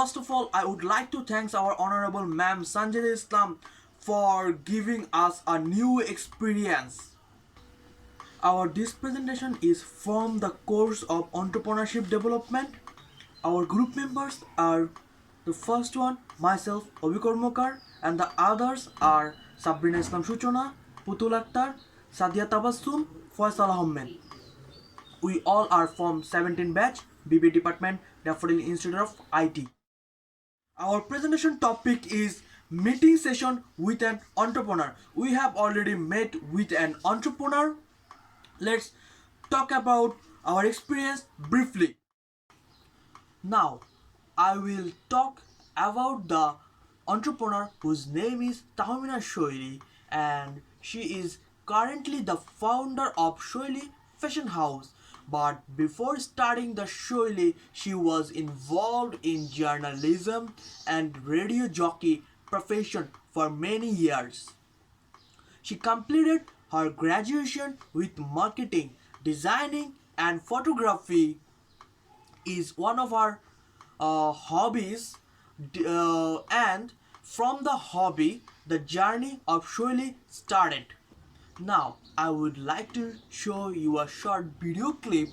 First of all, I would like to thank our Honorable Mam Sanjida Islam for giving us a new experience. This presentation is from the course of Entrepreneurship Development. Our group members are the first one, myself, Obikormokar, and the others are Sabrina Islam Suchona, Putul Akhtar, Sadia Tabassum, Faisal Ahmed. We all are from 17 batch, BB Department, Daffodil Institute of IT. Our presentation topic is meeting session with an entrepreneur. We have already met with an entrepreneur. Let's talk about our experience briefly. Now, I will talk about the entrepreneur whose name is Tahmina Shaily, and she is currently the founder of Shoilee Fashion House. But before starting the Shoilee, she was involved in journalism and radio jockey profession for many years. She completed her graduation with marketing, designing, and photography is one of her hobbies, and from the hobby, the journey of Shoilee started. Now, I would like to show you a short video clip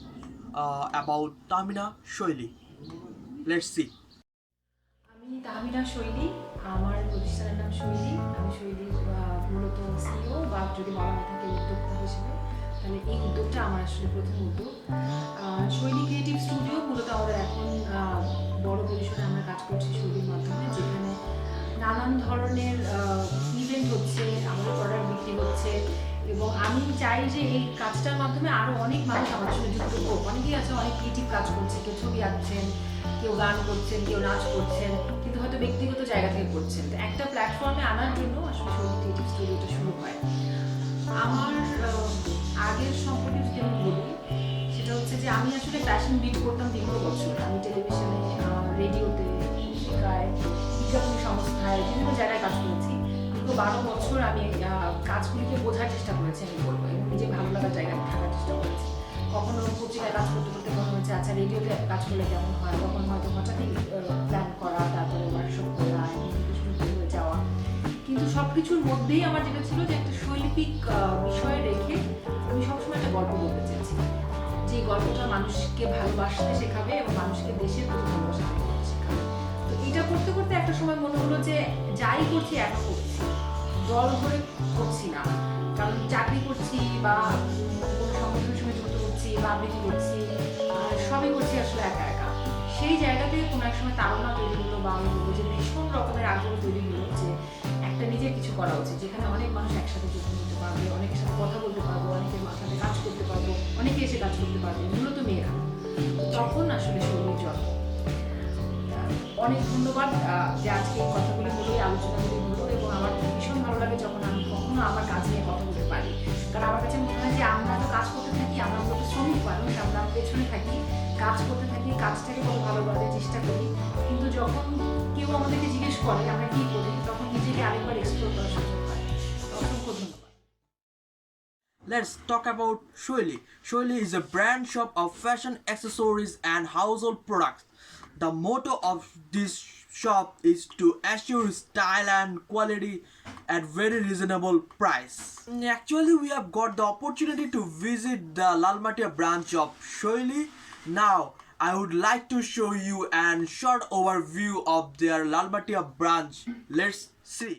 about Tahmina Shaily. Let's see. আমি তাহমিনা শৈলী, আমার প্রতিষ্ঠানের নাম শৈলী। আমি শৈলীর মূলত CEO বা যদি বলা হয় থাকে উদ্যোক্তা হিসেবে, তাহলে এই উদ্যোগটা আমার আসলে প্রথম উদ্যোগ। শৈলী ক্রিয়েটিভ স্টুডিও মূলত আমাদের এখন বড় পরিসরে আমরা কাজ করছি শৈলীর মাধ্যমে, যেখানে নানান ধরনের ইভেন্ট হচ্ছে, আমাদের প্রোডাক্ট বিক্রি হচ্ছে, এবং আমি চাই যে এই কাজটার মাধ্যমে আরও অনেক মানুষ আমার সঙ্গে যুক্ত হোক। অনেকেই আছে অনেক ক্রিয়েটিভ কাজ করছে, কেউ ছবি আঁকছেন, কেউ গান করছেন, কেউ নাচ করছেন, কিন্তু হয়তো ব্যক্তিগত জায়গা থেকে করছেন। তো একটা প্ল্যাটফর্মে আনার জন্য আসলে শৈলী ক্রিয়েটিভ স্টুডিওটা শুরু হয়। আমার আগের সম্পর্কে যদি আমি বলি, সেটা হচ্ছে যে আমি আসলে ফ্যাশন বিট করতাম দীর্ঘ বছর। আমি টেলিভিশনে, রেডিওতে, পত্রিকায়, বিজ্ঞাপনী সংস্থায়, বিভিন্ন জায়গায় কাজ করেছি। দীর্ঘ 12 বছর আমি কাজগুলিকে বোঝার চেষ্টা করেছি, আমি বলবো, এবং নিজে ভালো লাগার জায়গায় থাকার চেষ্টা করেছি। কখনো পত্রিকায় কাজ করতে করতে মনে হচ্ছে আচ্ছা রেডিওতে কাজ করলে কেমন হয়, তখন হয়তো হঠাৎই প্ল্যান করা, তারপরে ওয়ার্কশপ করা, হয়ে যাওয়া। কিন্তু সব কিছুর মধ্যেই আমার যেটা ছিল যে একটা শৈল্পিক বিষয় রেখে আমি সবসময় একটা গল্প বলতে চেয়েছি, যে গল্পটা মানুষকে ভালোবাসতে শেখাবে এবং মানুষকে দেশের প্রতি ভালোবাসা শেখাবে। তো এটা করতে করতে একটা সময় মনে হলো যে যাই করছি একা করছি, দল ধরে করছি না, কারণ চাকরি করছি বা কোনো সংগঠনের সঙ্গে যুক্ত হচ্ছি বা আবৃত্তি করছি, সবই করছি আসলে একা একা। সেই জায়গা থেকে কোনো এক সময় তাড়না তৈরি হলো, বা আমি বলবো যে ভীষণ রকমের আগ্রহ তৈরি হলো যে একটা নিজের কিছু করা উচিত, যেখানে অনেক মানুষ একসাথে যুক্ত হতে পারবে, অনেকের সাথে কথা বলতে পারবো, অনেকের সাথে কাজ করতে পারবো, অনেকে এসে কাজ করতে পারবে, মূলত মেয়েরা। তখন আসলে শৈলীর জন্ম। অনেক ধন্যবাদ যে আজকে এই কথাগুলি হলো, এই আলোচনাগুলি হলো, এবং আমার ভীষণ ভালো লাগে যখন আমি কখনো আমার কাজ নিয়ে কথা বলতে পারি। কারণ আমার কাছে মনে হয় যে আমরা তো কাজ করতে থাকি, আমরা মূলত শ্রমিক মানুষ, আমরা পেছনে থাকি, কাজ করতে থাকি, কাজটাকে কত ভালো করার চেষ্টা করি, কিন্তু যখন কেউ আমাদেরকে জিজ্ঞেস করে আমরা কী করি, তখন নিজেকে আরেকবার এক্সপ্লোর করার সুযোগ হয়। অসংখ্য ধন্যবাদ। Let's talk about Shoilee. Shoilee is a brand shop of fashion accessories and household products. The motto of this shop is to assure style and quality at very reasonable price. Actually, we have got the opportunity to visit the Lalmatia branch of Shoilee. Now, I would like to show you a short overview of their Lalmatia branch. Let's see.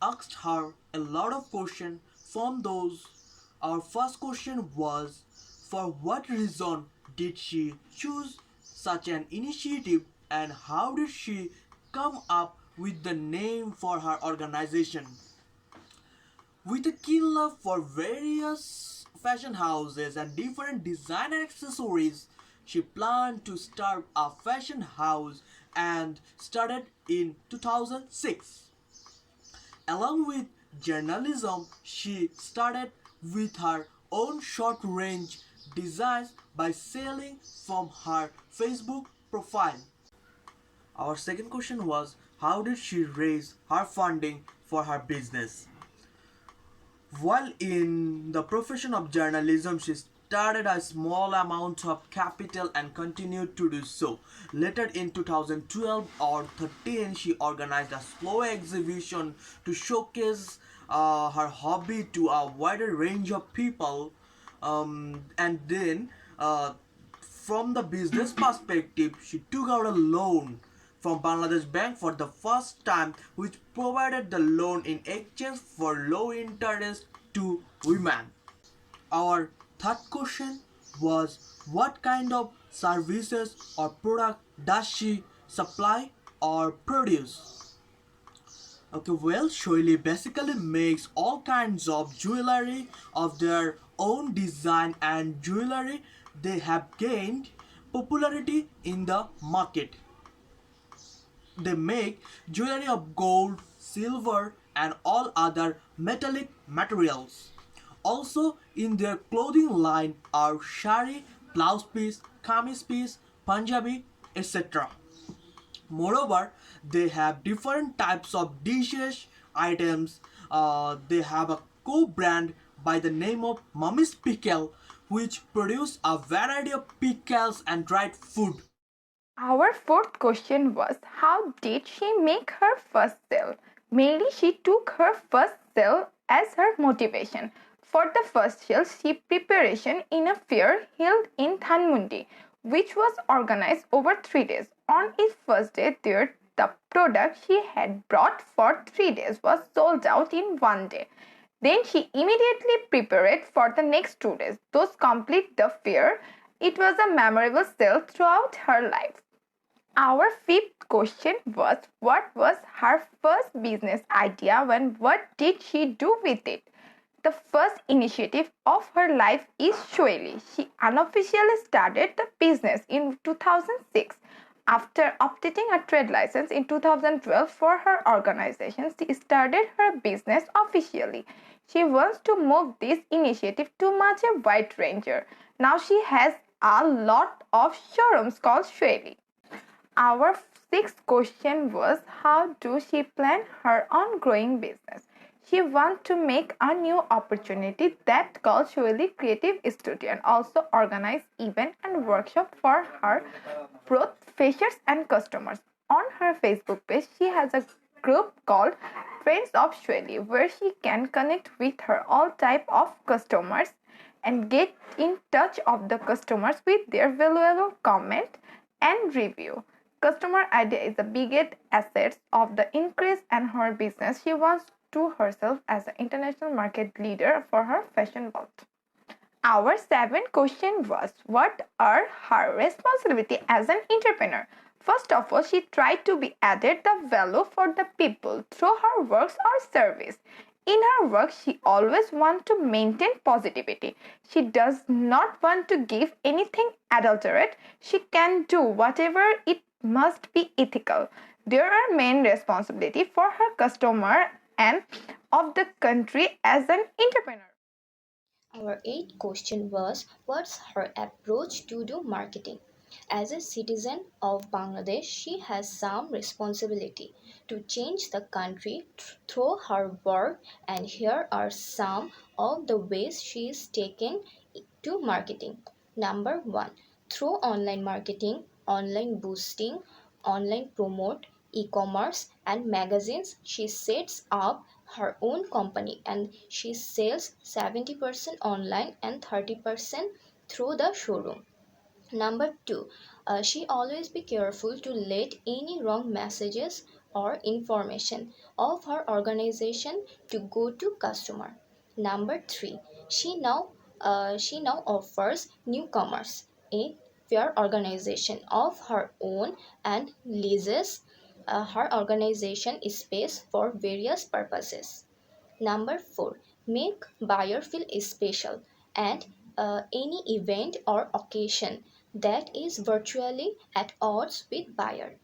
asked her a lot of questions. From those, our first question was, for what reason did she choose such an initiative and how did she come up with the name for her organization? With a keen love for various fashion houses and different designer accessories, she planned to start a fashion house and started in 2006. Along with journalism, she started with her own short range designs by selling from her Facebook profile. Our second question was, how did she raise her funding for her business? While in the profession of journalism, she started a small amount of capital and continued to do so. Later in 2012 or 13, she organized a slow exhibition to showcase her hobby to a wider range of people. And then, from the business perspective, she took out a loan from Bangladesh Bank for the first time, which provided the loan in exchange for low interest to women. Our third question was, what kind of services or product does she supply or produce? Okay, well, Shoilee basically makes all kinds of jewelry of their own design and jewelry they have gained popularity in the market. They make jewelry of gold, silver, and all other metallic materials. Also, in their clothing line are shari, blouse piece, kameez piece, Punjabi, etc. Moreover, they have different types of dishes items. They have a co-brand by the name of Mummy's Pickle, which produce a variety of pickles and dried food. Our fourth question was, how did she make her first sale? Mainly, she took her first sale as her motivation. For the first sale, she preparation in a fair held in Dhanmondi, which was organized over 3 days. On its first day there, the product she had brought for 3 days was sold out in one day. Then she immediately prepared for the next 2 days. Those complete the fair. It was a memorable sale throughout her life. Our fifth question was, what was her first business idea and what did she do with it? The first initiative of her life is Shoilee. She unofficially started the business in 2006. After obtaining a trade license in 2012 for her organization, she started her business officially. She wants to move this initiative to much a wide range. Now she has a lot of showrooms called Shoilee. Our sixth question was, how do she plan her ongoing business? She wants to make a new opportunity that called Shoilee Creative Studio and also organize event and workshop for her both freshers and customers. On her Facebook page, she has a group called Friends of Shoilee where she can connect with her all type of customers and get in touch of the customers with their valuable comment and review. Customer idea is the biggest asset of the increase in her business. She wants to herself as an international market leader for her fashion world. Our seventh question was, what are her responsibility as an entrepreneur? First of all, she tried to be added the value for the people through her works or service. In her work, she always wants to maintain positivity. She does not want to give anything adulterate. She can do whatever it must be ethical. There are main responsibility for her customer and of the country as an entrepreneur. Our eighth question was, what's her approach to do marketing? As a citizen of Bangladesh, she has some responsibility to change the country through her work, and here are some of the ways she is taken to marketing. Number 1, through online marketing, online boosting, online promote, e-commerce and magazines. She sets up her own company and she sells 70% online and 30% through the showroom. Number 2, she always be careful to let any wrong messages or information of her organization to go to customer. Number 3, she now offers newcomers a fair organization of her own and leases her organization space for various purposes. Number 4, make buyer feel special and any event or occasion that is virtually at odds with buyer.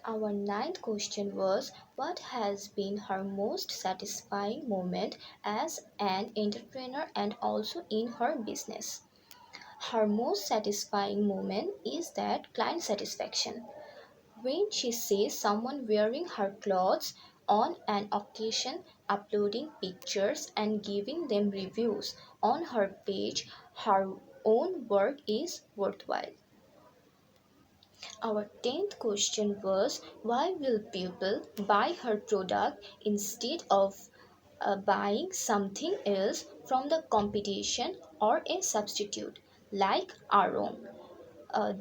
Our ninth question was, what has been her most satisfying moment as an entrepreneur and also in her business? Her most satisfying moment is that client satisfaction. When she sees someone wearing her clothes on an occasion, uploading pictures and giving them reviews on her page, her own work is worthwhile. Our 10th question was, why will people buy her product instead of buying something else from the competition or a substitute like our own?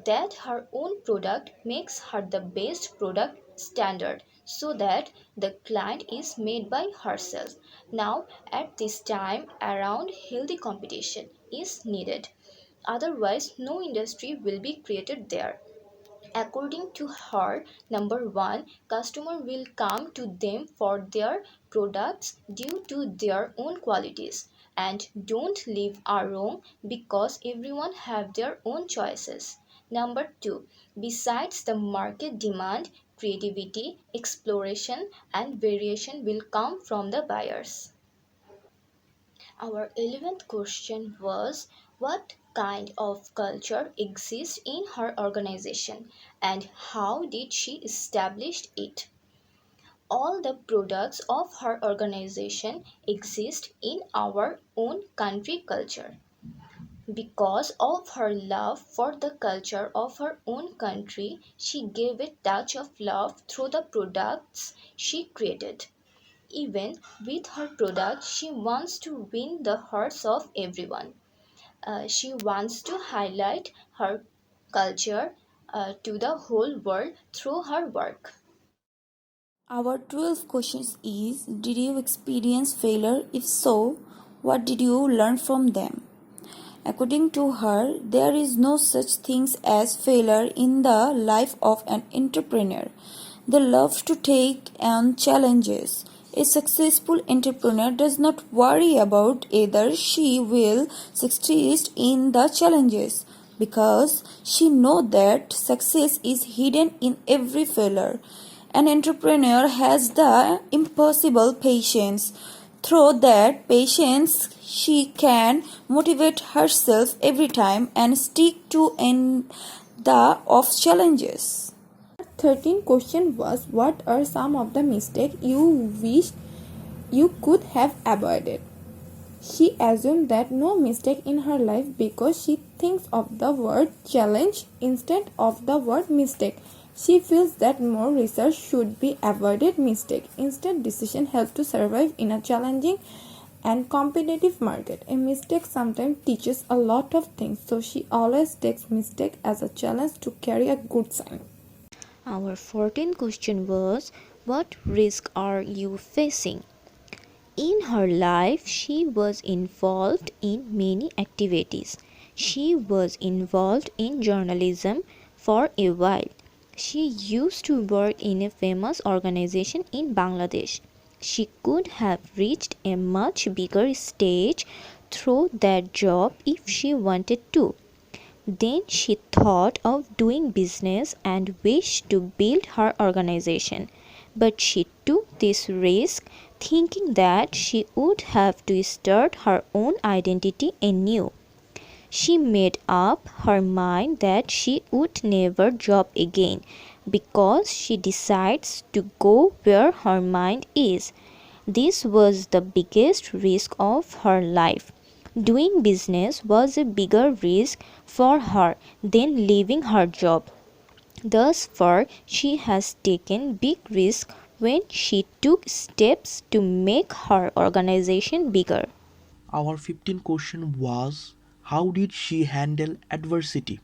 That her own product makes her the best product standard so that the client is made by herself. Now, at this time, around healthy competition is needed. Otherwise, no industry will be created there. According to her, number one, customer will come to them for their products due to their own qualities and don't leave are wrong because everyone have their own choices. Number two, besides the market demand, creativity, exploration and variation will come from the buyers. Our 11th question was, what kind of culture exists in her organization and how did she establish it? All the products of her organization exist in our own country culture. Because of her love for the culture of her own country, she gave a touch of love through the products she created. Even with her product, she wants to win the hearts of everyone. She wants to highlight her culture to the whole world through her work. Our 12th question is, did you experience failure? If so, what did you learn from them? According to her, there is no such thing as failure in the life of an entrepreneur. They love to take on challenges. A successful entrepreneur does not worry about either she will succeed in the challenges because she knows that success is hidden in every failure. An entrepreneur has the impossible patience. Through that patience, she can motivate herself every time and stick to end the of challenges. 13th question was, what are some of the mistakes you wished you could have avoided? She assumed that no mistake in her life because she thinks of the word challenge instead of the word mistake. She feels that more research should be avoided mistake. Instead, decision help to survive in a challenging and competitive market. A mistake sometimes teaches a lot of things, so she always takes mistake as a challenge to carry a good sign. Our 14th question was, what risk are you facing? In her life, she was involved in many activities. She was involved in journalism for a while. She used to work in a famous organization in Bangladesh. She could have reached a much bigger stage through that job if she wanted to. Then she thought of doing business and wished to build her organization. But she took this risk thinking that she would have to start her own identity anew. She made up her mind that she would never job again because she decides to go where her mind is. This was the biggest risk of her life. Doing business was a bigger risk for her than leaving her job. Thus far, she has taken big risks when she took steps to make her organization bigger. Our 15th question was, how did she handle adversity?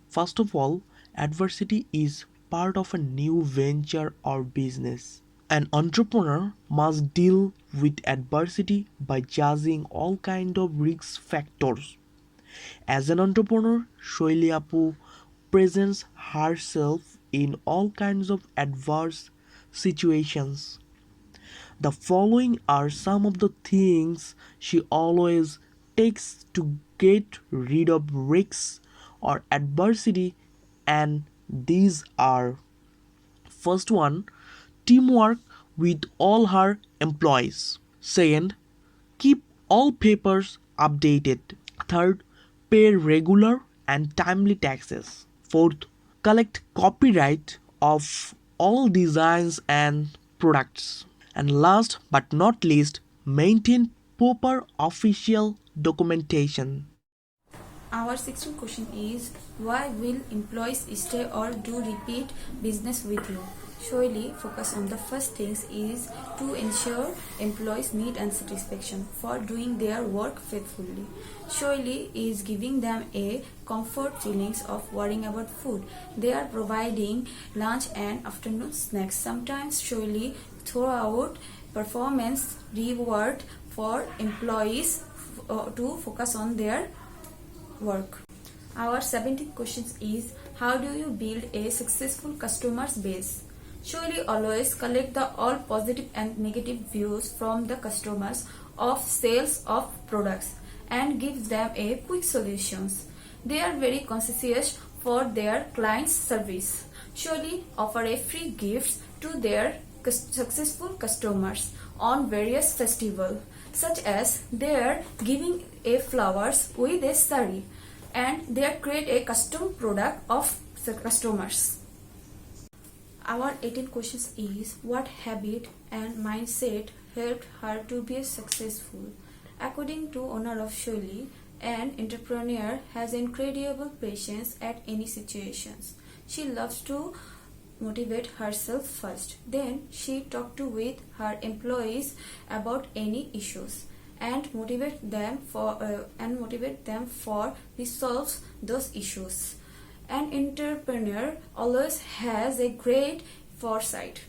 First of all, adversity is part of a new venture or business. An entrepreneur must deal with adversity by judging all kinds of risk factors. As an entrepreneur, Shoilee Apu presents herself in all kinds of adverse situations. The following are some of the things she always takes to get rid of risks or adversity, and these are: first one, teamwork with all her employees. Second, keep all papers updated. Third, pay regular and timely taxes. Fourth, collect copyright of all designs and products. And last but not least, maintain proper official documentation. Our 16th question is, why will employees stay or do repeat business with you? Shoilee focus on the first things is to ensure employees' need and satisfaction for doing their work faithfully. Shoilee is giving them a comfort feelings of worrying about food. They are providing lunch and afternoon snacks. Sometimes Shoilee throw out performance reward for employees to focus on their work. Our 17th question is, how do you build a successful customer base? Shoilee always collect the all positive and negative views from the customers of sales of products and gives them a quick solutions. They are very conscientious for their clients' service. Shoilee offer a free gifts to their successful customers on various festivals, such as they are giving a flowers with a sari, and they create a custom product of the customers. Our 18th question is, what habit and mindset helped her to be successful? According to owner of Shoilee, an entrepreneur has incredible patience at any situations. She loves to motivate herself first. Then she talked to with her employees about any issues and motivate them for resolve those issues. An entrepreneur always has a great foresight.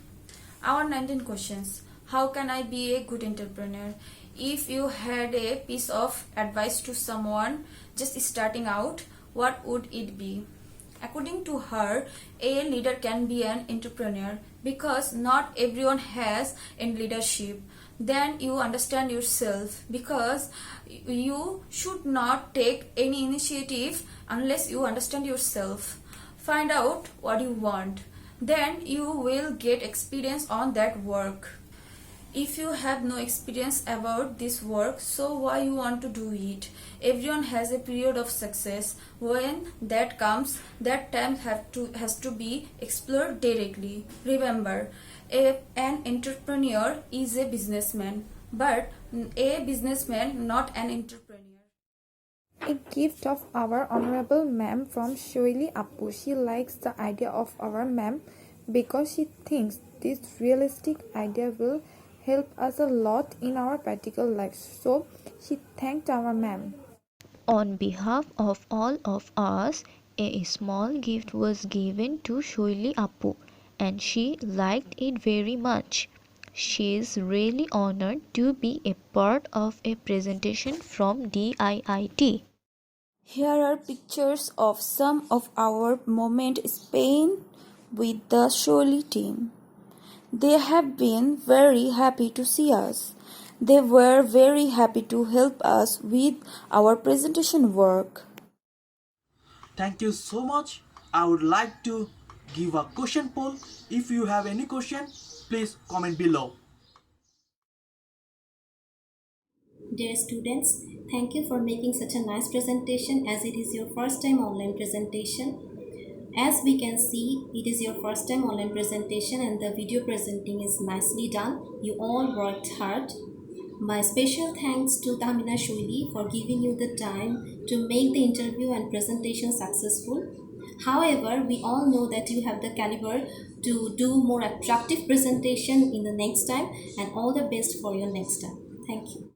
Our 19 questions. How can I be a good entrepreneur? If you had a piece of advice to someone just starting out, what would it be? According to her, a leader can be an entrepreneur because not everyone has in leadership. Then you understand yourself, because you should not take any initiative unless you understand yourself. Find out what you want. Then you will get experience on that work. If you have no experience about this work, so why you want to do it? Everyone has a period of success. When that comes, that time has to be explored directly. Remember, an entrepreneur is a businessman, but a businessman not an entrepreneur. A gift of our Honorable Mam from Shoilee Apu. She likes the idea of our Mam because she thinks this realistic idea will help us a lot in our practical lives. So she thanked our Mam. On behalf of all of us, a small gift was given to Shoilee Apu, and she liked it very much. She is really honored to be a part of a presentation from DIIT. Here are pictures of some of our moments spent with the Shoilee team. They have been very happy to see us. They were very happy to help us with our presentation work. Thank you so much. I would like to give a question poll. If you have any question, please comment below. Dear students, thank you for making such a nice presentation, as it is your first time online presentation. As we can see, it is your first time online presentation and the video presenting is nicely done. You all worked hard. My special thanks to Tahmina Shaily for giving you the time to make the interview and presentation successful. However, we all know that you have the caliber to do more attractive presentation in the next time, and all the best for your next time. Thank you.